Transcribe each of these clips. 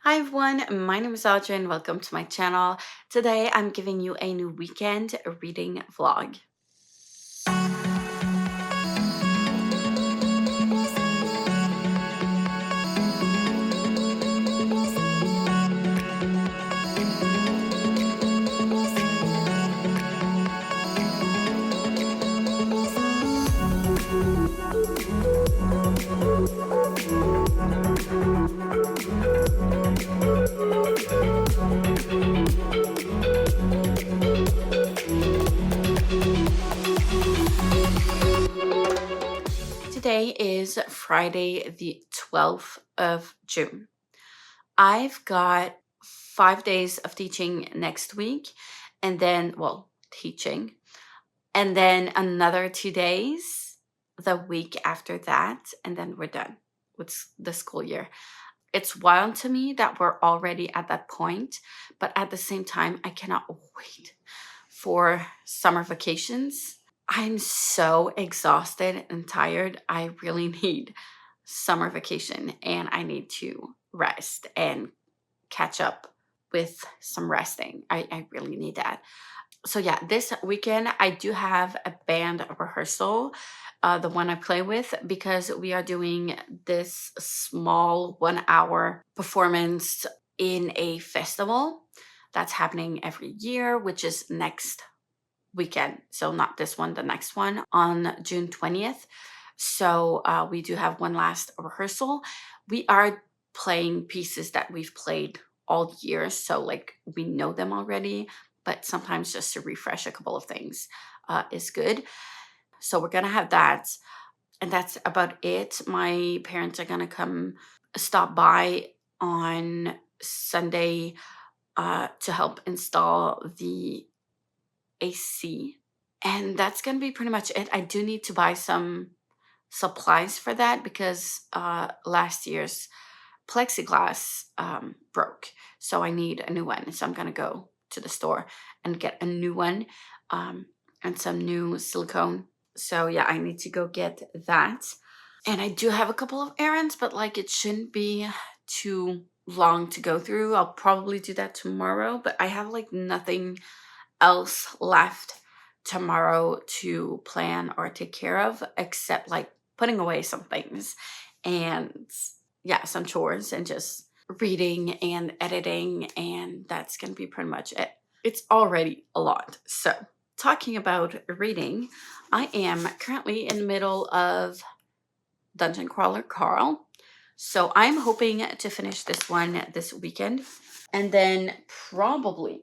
Hi everyone, my name is Audrey and welcome to my channel. Today I'm giving you a new weekend reading vlog. Today is Friday the 12th of June. I've got 5 days of teaching next week and then, teaching, and then another 2 days the week after that, and then we're done with the school year. It's wild to me that we're already at that point, but at the same time, I cannot wait for summer vacations. I'm so exhausted and tired. I really need summer vacation and I need to rest and catch up with some resting. I really need that. So yeah, this weekend I do have a band rehearsal, the one I play with, because we are doing this small 1 hour performance in a festival that's happening every year, which is next weekend. So not this one, the next one on June 20th. So we do have one last rehearsal. We are playing pieces that we've played all year. So like we know them already, but sometimes just to refresh a couple of things is good. So we're going to have that. And that's about it. My parents are going to come stop by on Sunday to help install the AC. And that's going to be pretty much it. I do need to buy some supplies for that because last year's plexiglass broke. So I need a new one. So I'm going to go to the store and get a new one and some new silicone. So yeah, I need to go get that. And I do have a couple of errands, but like it shouldn't be too long to go through. I'll probably do that tomorrow, but I have like nothing else left tomorrow to plan or take care of except like putting away some things and yeah, some chores and just reading and editing, and that's gonna be pretty much it. It's already a lot. So talking about reading, I am currently in the middle of Dungeon Crawler Carl. So I'm hoping to finish this one this weekend and then probably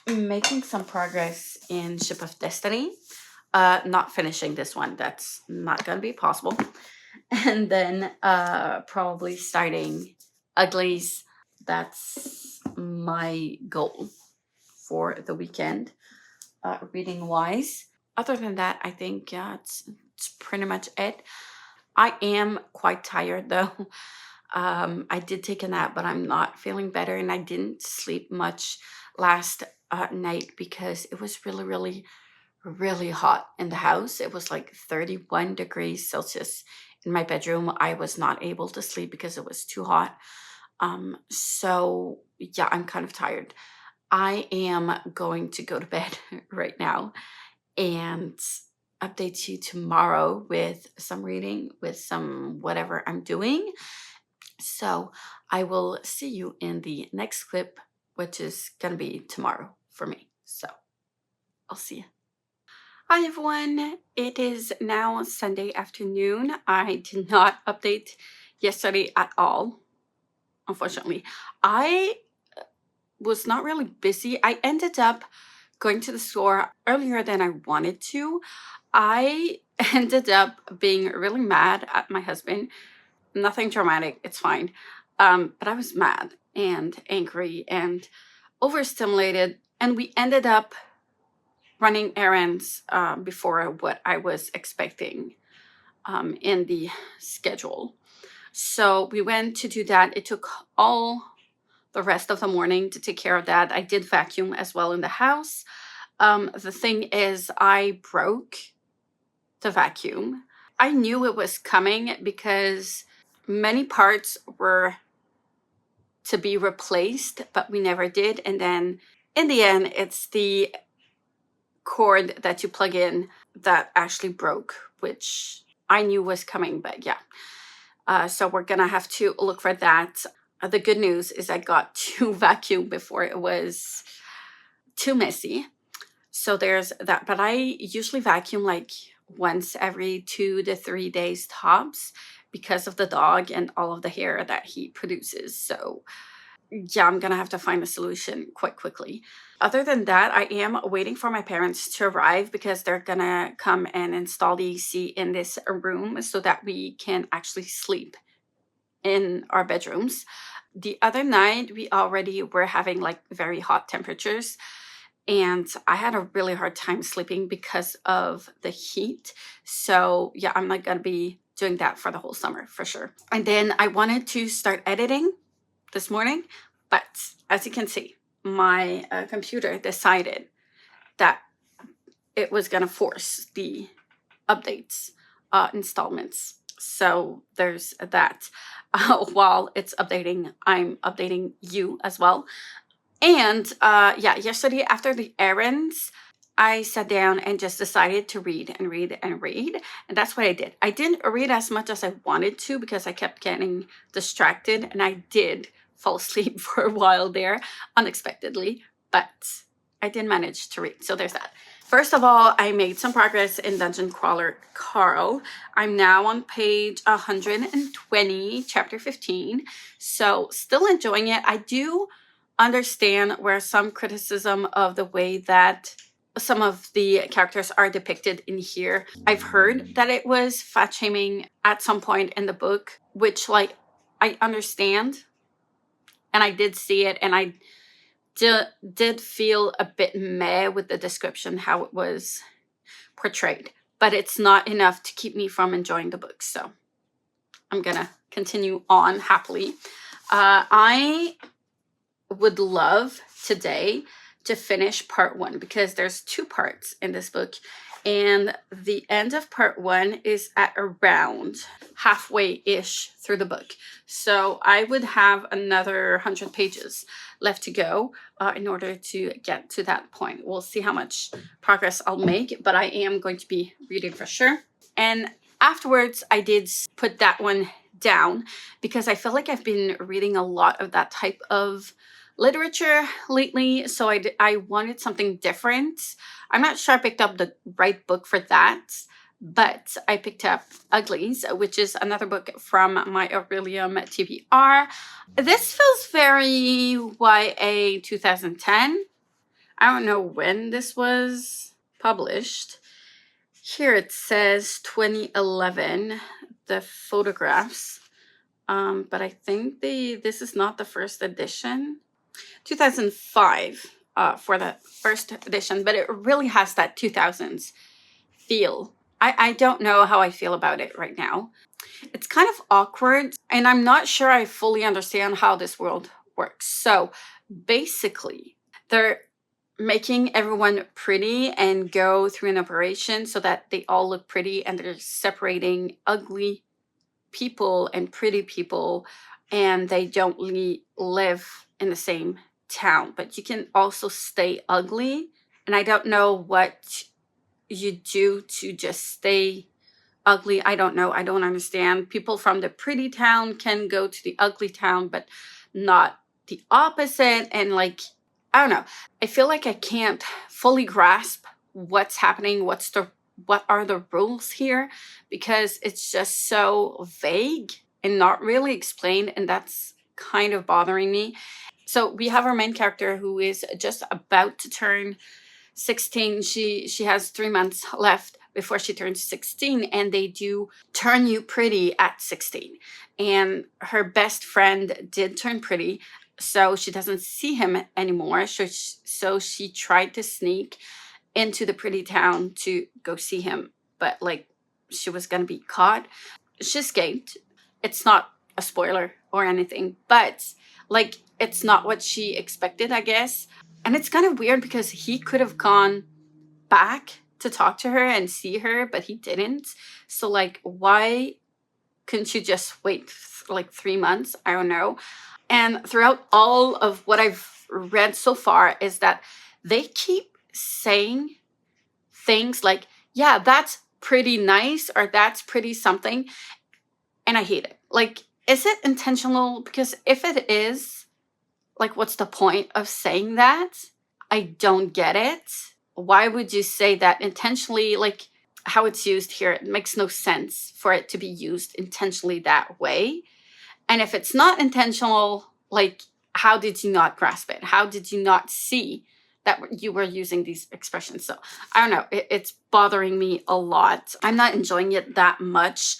making some progress in Ship of Destiny. Not finishing this one. That's not going to be possible. And then probably starting Uglies. That's my goal for the weekend, reading wise. Other than that, I think it's pretty much it. I am quite tired though. I did take a nap, but I'm not feeling better, and I didn't sleep much last night because it was really, really, really hot in the house. It was like 31 degrees Celsius in my bedroom. I was not able to sleep because it was too hot. So yeah, I'm kind of tired. I am going to go to bed right now and update you tomorrow with some reading, with some whatever I'm doing. So I will see you in the next clip, which is going to be tomorrow for me. So I'll see you. Hi everyone, it is now Sunday afternoon. I did not update yesterday at all, unfortunately. I was not really busy. I ended up going to the store earlier than I wanted to. I ended up being really mad at my husband. Nothing dramatic, it's fine. But I was mad and angry and overstimulated, and we ended up running errands before what I was expecting in the schedule. So we went to do that. It took all the rest of the morning to take care of that. I did vacuum as well in the house. The thing is, I broke the vacuum. I knew it was coming because many parts were to be replaced, but we never did. And then in the end, it's the cord that you plug in that actually broke, which I knew was coming, but yeah. So we're gonna have to look for that. The good news is I got to vacuum before it was too messy. So there's that. But I usually vacuum like once every 2 to 3 days tops because of the dog and all of the hair that he produces. So yeah, I'm gonna have to find a solution quite quickly. Other than that, I am waiting for my parents to arrive because they're gonna come and install the AC in this room so that we can actually sleep in our bedrooms. The other night, we already were having like very hot temperatures, and I had a really hard time sleeping because of the heat. So yeah, I'm not gonna be doing that for the whole summer for sure. And then I wanted to start editing this morning, but as you can see, my computer decided that it was gonna force the updates installments. So there's that. While it's updating, I'm updating you as well. And yeah, yesterday after the errands, I sat down and just decided to read and read and read. And that's what I did. I didn't read as much as I wanted to because I kept getting distracted, and I did fall asleep for a while there unexpectedly, but I did manage to read. So there's that. First of all, I made some progress in Dungeon Crawler Carl. I'm now on page 120, chapter 15. So still enjoying it. I do understand where some criticism of the way that some of the characters are depicted in here. I've heard that it was fat shaming at some point in the book, which like I understand, and I did see it, and I did feel a bit meh with the description, how it was portrayed, but it's not enough to keep me from enjoying the book. So I'm gonna continue on happily. I would love today to finish part 1 because there's 2 parts in this book, and the end of part 1 is at around halfway-ish through the book. So I would have another 100 pages left to go in order to get to that point. We'll see how much progress I'll make, but I am going to be reading for sure. And afterwards, I did put that one down because I feel like I've been reading a lot of that type of literature lately, so I wanted something different. I'm not sure I picked up the right book for that, but I picked up Uglies, which is another book from my Aurelium TBR. This feels very YA 2010. I don't know when this was published. Here it says 2011, the photographs, but I think this is not the first edition. 2005 for the first edition, but it really has that 2000s feel. I don't know how I feel about it right now. It's kind of awkward, and I'm not sure I fully understand how this world works. So basically, they're making everyone pretty and go through an operation so that they all look pretty, and they're separating ugly people and pretty people, and they don't live in the same town, but you can also stay ugly. And I don't know what you do to just stay ugly. I don't know. I don't understand. People from the pretty town can go to the ugly town, but not the opposite. And like, I don't know. I feel like I can't fully grasp what's happening. What are the rules here? Because it's just so vague and not really explained, and that's kind of bothering me. So we have our main character who is just about to turn 16. She has 3 months left before she turns 16, and they do turn you pretty at 16. And her best friend did turn pretty, so she doesn't see him anymore. So she tried to sneak into the pretty town to go see him, but like she was gonna be caught. She escaped. It's not a spoiler or anything, but like it's not what she expected, I guess. And it's kind of weird because he could have gone back to talk to her and see her, but he didn't. So like, why couldn't you just wait like 3 months? I don't know. And throughout all of what I've read so far is that they keep saying things like, yeah, that's pretty nice, or that's pretty something. And I hate it. Like, is it intentional? Because if it is, like, what's the point of saying that? I don't get it. Why would you say that intentionally? Like, how it's used here, it makes no sense for it to be used intentionally that way. And if it's not intentional, like, how did you not grasp it? How did you not see that you were using these expressions? So I don't know. It's bothering me a lot. I'm not enjoying it that much.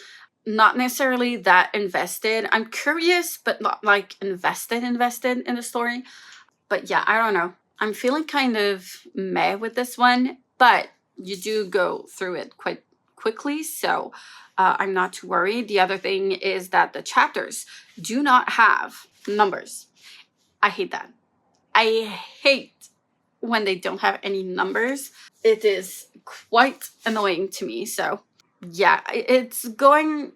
Not necessarily that invested. I'm curious, but not like invested in the story. But yeah, I don't know. I'm feeling kind of meh with this one, but you do go through it quite quickly, so I'm not too worried. The other thing is that the chapters do not have numbers. I hate that. I hate when they don't have any numbers. It is quite annoying to me. So yeah, it's going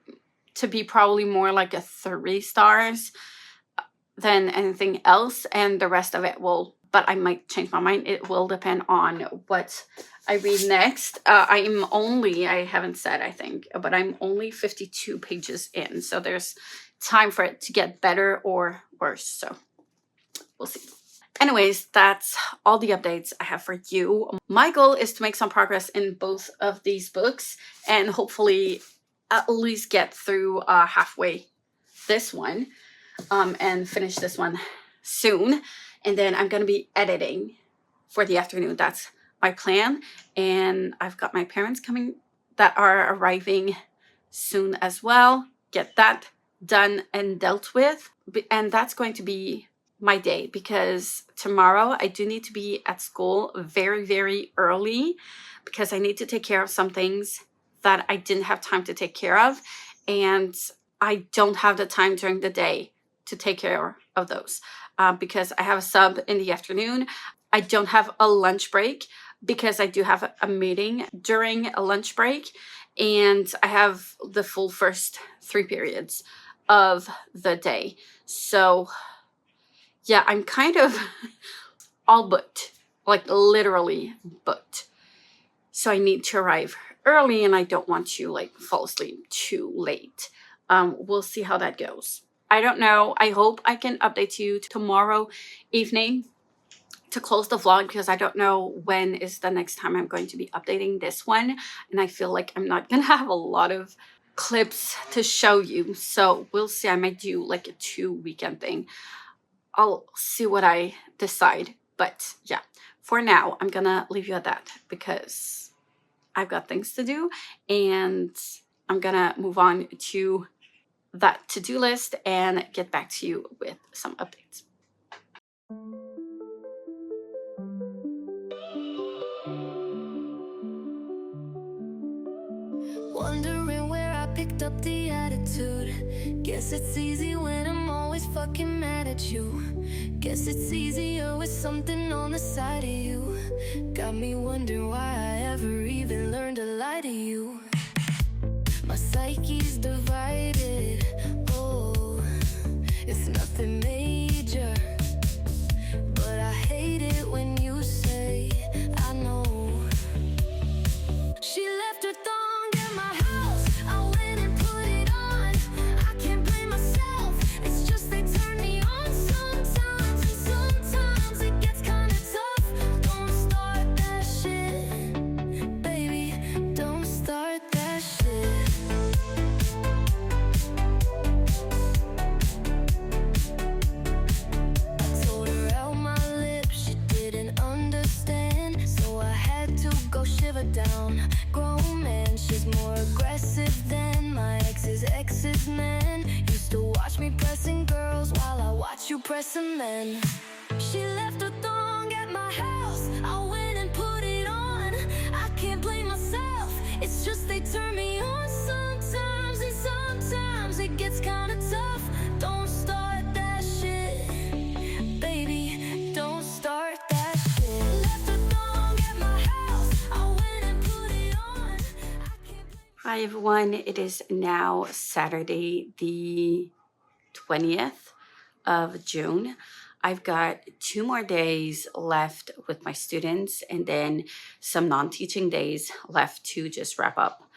to be probably more like a 3 stars than anything else, and the rest of it will, but I might change my mind. It will depend on what I read next. I haven't said, I think, but I'm only 52 pages in, so there's time for it to get better or worse, so we'll see. Anyways, that's all the updates I have for you. My goal is to make some progress in both of these books and hopefully at least get through halfway this one and finish this one soon. And then I'm going to be editing for the afternoon. That's my plan. And I've got my parents coming that are arriving soon as well. Get that done and dealt with. And that's going to be my day, because tomorrow I do need to be at school very, very early because I need to take care of some things that I didn't have time to take care of. And I don't have the time during the day to take care of those because I have a sub in the afternoon. I don't have a lunch break because I do have a meeting during a lunch break, and I have the full first 3 periods of the day. So yeah, I'm kind of all booked, like literally booked. So I need to arrive early, and I don't want to like fall asleep too late. We'll see how that goes. I don't know. I hope I can update you tomorrow evening to close the vlog, because I don't know when is the next time I'm going to be updating this one. And I feel like I'm not going to have a lot of clips to show you. So we'll see. I might do like a 2-weekend thing. I'll see what I decide. But yeah, for now, I'm going to leave you at that because I've got things to do, and I'm going to move on to that to-do list and get back to you with some updates. Wondering where I picked up the attitude. Guess it's easy when I'm always fucking mad at you. Guess it's easier with something on the side of you. Got me wondering why I ever even learned to lie to you. My psyche's divided. Oh, it's nothing major, but I hate it when you say I know. She left her thong at my house. I went and put it on. I can't blame myself. It's just they turn me on sometimes, and sometimes it gets kinda tough. Don't start that shit, baby. Don't start that shit. I told her out my lips, she didn't understand, so I had to go shiver down. Grown man, she's more aggressive than my ex's man. Used to watch me pressing girls while I watch you pressing men. She left her thong at my house. I went and put it on. I can't blame myself. It's just they turn me on sometimes, and sometimes it gets kinda tough. Don't start that shit, baby. Don't start that shit. Left her thong at my house. I went and put it on. I can't blame. Hi everyone, it is now Saturday the 20th of June. I've got 2 more days left with my students, and then some non-teaching days left to just wrap up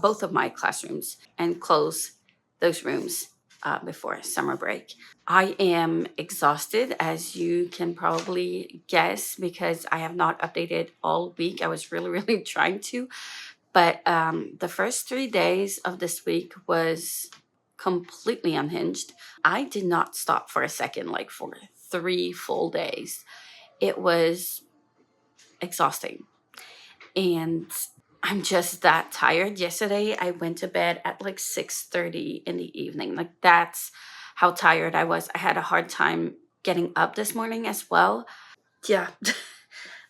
both of my classrooms and close those rooms before summer break. I am exhausted, as you can probably guess, because I have not updated all week. I was really, really trying to, but the first 3 days of this week was completely unhinged. I did not stop for a second, like for 3 full days. It was exhausting. And I'm just that tired. Yesterday, I went to bed at like 6:30 in the evening. Like, that's how tired I was. I had a hard time getting up this morning as well. Yeah,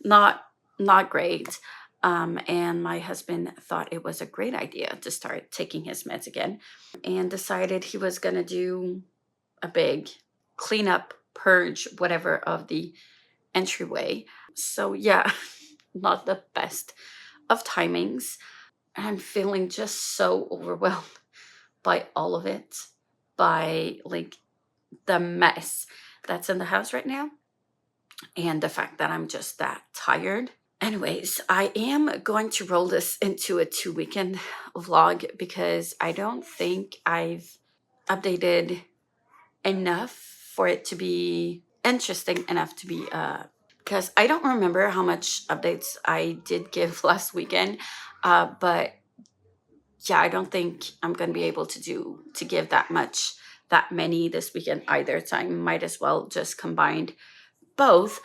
not not great. And my husband thought it was a great idea to start taking his meds again, and decided he was gonna do a big cleanup, purge, whatever, of the entryway. So yeah, not the best of timings. I'm feeling just so overwhelmed by all of it, by like the mess that's in the house right now, and the fact that I'm just that tired. Anyways, I am going to roll this into a 2 weekend vlog because I don't think I've updated enough for it to be interesting enough to be because I don't remember how much updates I did give last weekend, but yeah, I don't think I'm gonna be able to give that many this weekend either. So I might as well just combine both.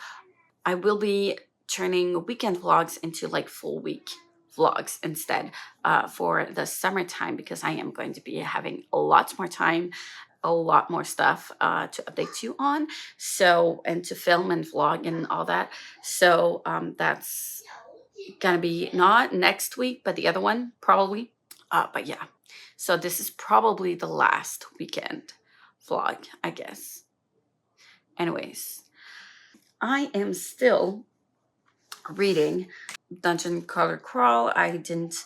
I will be turning weekend vlogs into like full week vlogs instead for the summertime, because I am going to be having lots more time, a lot more stuff to update you on. So, and to film and vlog and all that. So that's gonna be not next week, but the other one probably. But yeah, so this is probably the last weekend vlog, I guess. Anyways, I am still reading Dungeon Crawler Crawl. I didn't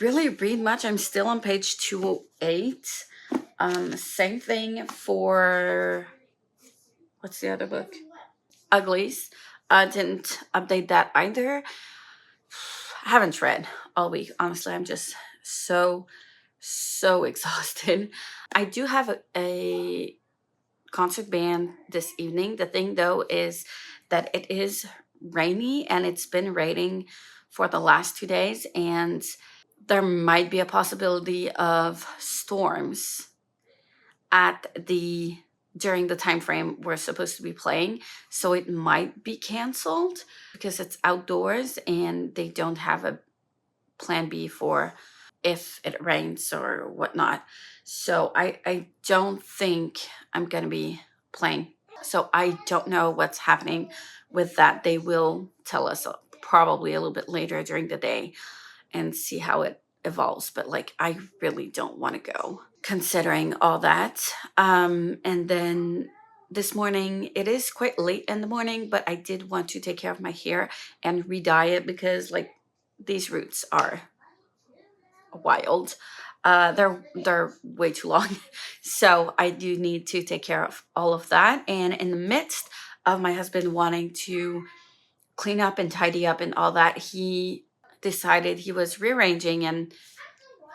really read much. I'm still on page 208. Same thing for, what's the other book? Uglies. Didn't update that either. I haven't read all week. Honestly, I'm just so exhausted. I do have a concert band this evening. The thing though is that it is rainy, and it's been raining for the last 2 days, and there might be a possibility of storms at the during the time frame we're supposed to be playing. So it might be canceled because it's outdoors and they don't have a plan B for if it rains or whatnot. So I don't think I'm gonna be playing. So I don't know what's happening with that. They will tell us probably a little bit later during the day and see how it evolves. But like, I really don't want to go considering all that. And then this morning, it is quite late in the morning, but I did want to take care of my hair and re-dye it because like these roots are wild. They're way too long. So I do need to take care of all of that. And in the midst of my husband wanting to clean up and tidy up and all that, he decided he was rearranging and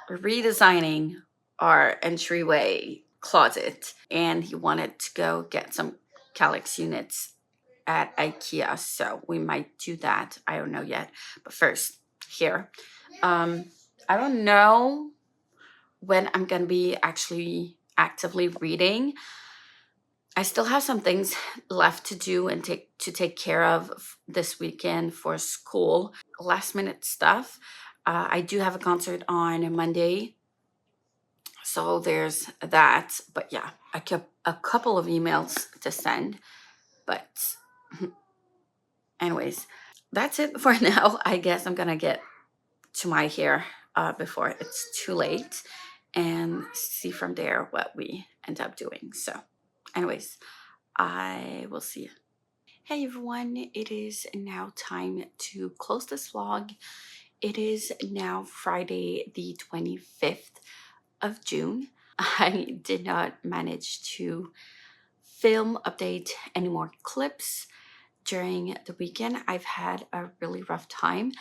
redesigning our entryway closet, and he wanted to go get some calyx units at IKEA. So we might do that. I don't know yet. But first, here. I don't know when I'm going to be actually actively reading. I still have some things left to do and take care of this weekend for school. Last minute stuff. I do have a concert on Monday, so there's that. But yeah, I kept a couple of emails to send. But anyways, that's it for now. I guess I'm gonna get to my hair before it's too late and see from there what we end up doing. So anyways, I will see you. Hey everyone, it is now time to close this vlog. It is now Friday the 25th of June. I did not manage to film update any more clips during the weekend. I've had a really rough time,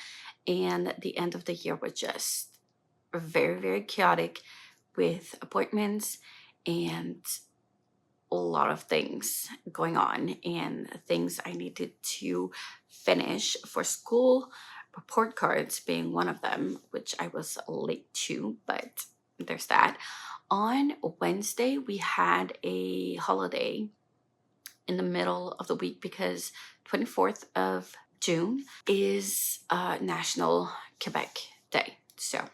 and the end of the year was just very, very chaotic with appointments and a lot of things going on and things I needed to finish for school, report cards being one of them, which I was late to, but there's that. On Wednesday, we had a holiday in the middle of the week because 24th of June is National Quebec Day. So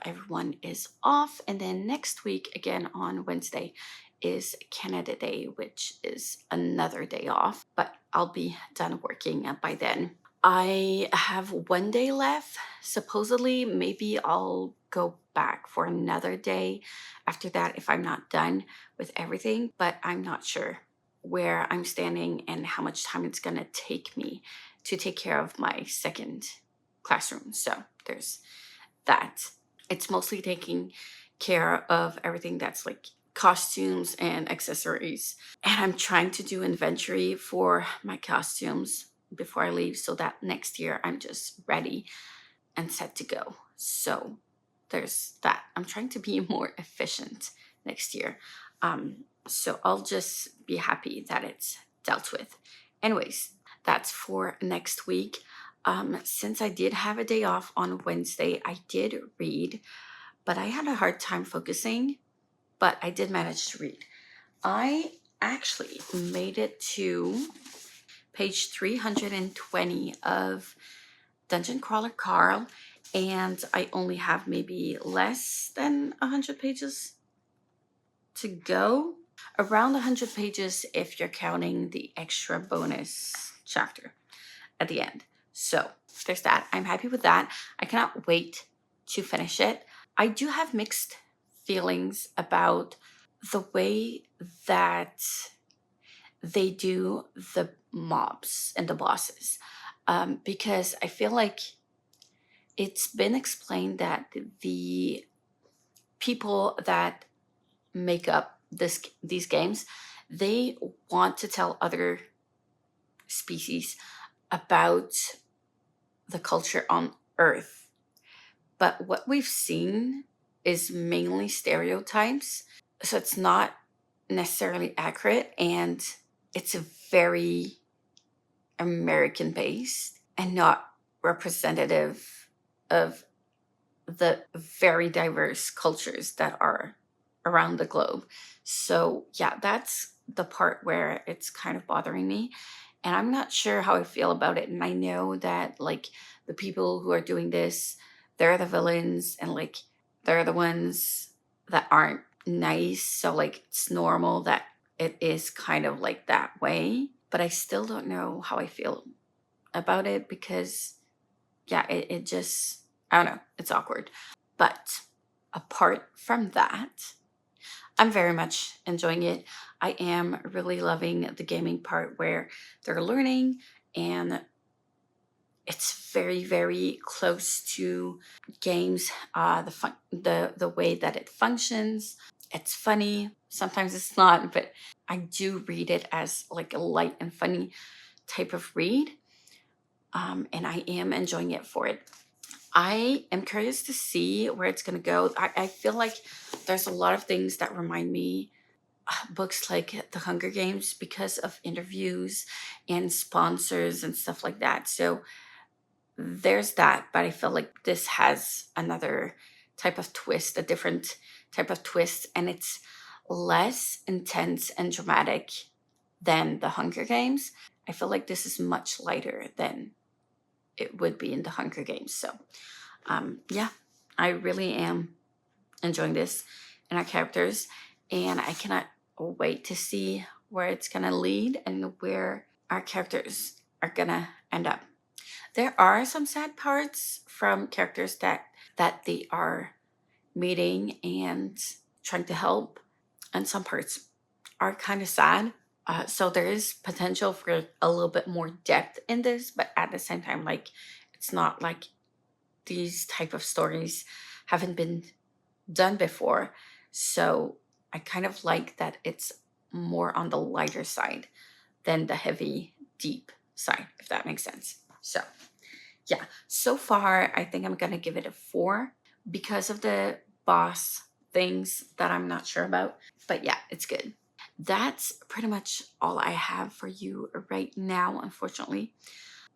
everyone is off. And then next week, again on Wednesday, is Canada Day, which is another day off, but I'll be done working by then. I have one day left. Supposedly, maybe I'll go back for another day after that if I'm not done with everything, but I'm not sure where I'm standing and how much time it's going to take me to take care of my second classroom. So there's that. It's mostly taking care of everything that's like costumes and accessories. And I'm trying to do inventory for my costumes before I leave so that next year I'm just ready and set to go. So there's that. I'm trying to be more efficient next year. So I'll just be happy that it's dealt with. Anyways, that's for next week. Since I did have a day off on Wednesday, I did read, but I had a hard time focusing, but I did manage to read. I actually made it to page 320 of Dungeon Crawler Carl, and I only have maybe less than 100 pages to go. Around 100 pages if you're counting the extra bonus chapter at the end. So there's that. I'm happy with that. I cannot wait to finish it. I do have mixed feelings about the way that they do the mobs and the bosses, because I feel like it's been explained that the people that make up these games, they want to tell other species about the culture on Earth. But what we've seen is mainly stereotypes. So it's not necessarily accurate, and it's very American based and not representative of the very diverse cultures that are around the globe. So, yeah, that's the part where it's kind of bothering me. And I'm not sure how I feel about it. And I know that, like, the people who are doing this, they're the villains, and, like, they're the ones that aren't nice. So, like, it's normal that it is kind of like that way. But I still don't know how I feel about it because, yeah, it just, I don't know, it's awkward. But apart from that, I'm very much enjoying it. I am really loving the gaming part where they're learning, and it's very, very close to games. The way that it functions, it's funny. Sometimes it's not, but I do read it as like a light and funny type of read, and I am enjoying it for it. I am curious to see where it's going to go. I feel like there's a lot of things that remind me books like The Hunger Games because of interviews and sponsors and stuff like that. So there's that. But I feel like this has another type of twist, a different type of twist, and it's less intense and dramatic than The Hunger Games. I feel like this is much lighter than it would be in The Hunger Games. So yeah, I really am enjoying this and our characters, and I cannot wait to see where it's gonna lead and where our characters are gonna end up. There are some sad parts from characters that they are meeting and trying to help, and some parts are kind of sad. So there is potential for a little bit more depth in this, but at the same time, like, it's not like these type of stories haven't been done before. So I kind of like that it's more on the lighter side than the heavy, deep side, if that makes sense. So yeah, so far I think I'm gonna give it a 4 because of the boss things that I'm not sure about. But yeah, it's good. That's pretty much all I have for you right now, unfortunately.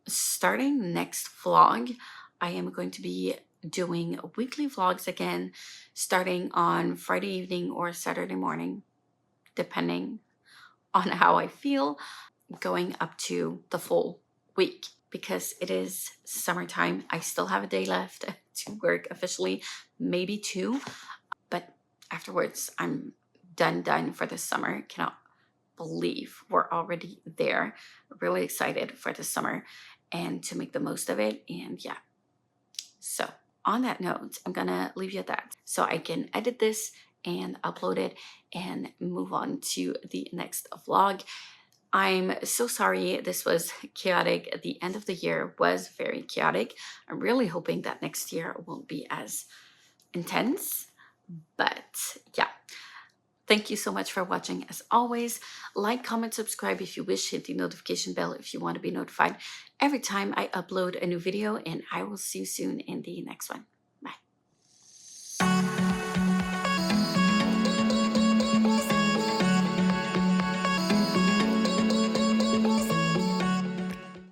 Starting next vlog, I am going to be doing weekly vlogs again, starting on Friday evening or Saturday morning, depending on how I feel, going up to the full week because it is summertime. I still have a day left to work officially, maybe 2, but afterwards I'm done for the summer. Cannot believe we're already there. Really excited for the summer and to make the most of it. And yeah, so on that note, I'm gonna leave you at that so I can edit this and upload it and move on to the next vlog. I'm so sorry this was chaotic. The end of the year was very chaotic. I'm really hoping that next year won't be as intense. But yeah, thank you so much for watching. As always, like, comment, subscribe if you wish. Hit the notification bell if you want to be notified every time I upload a new video. And I will see you soon in the next one.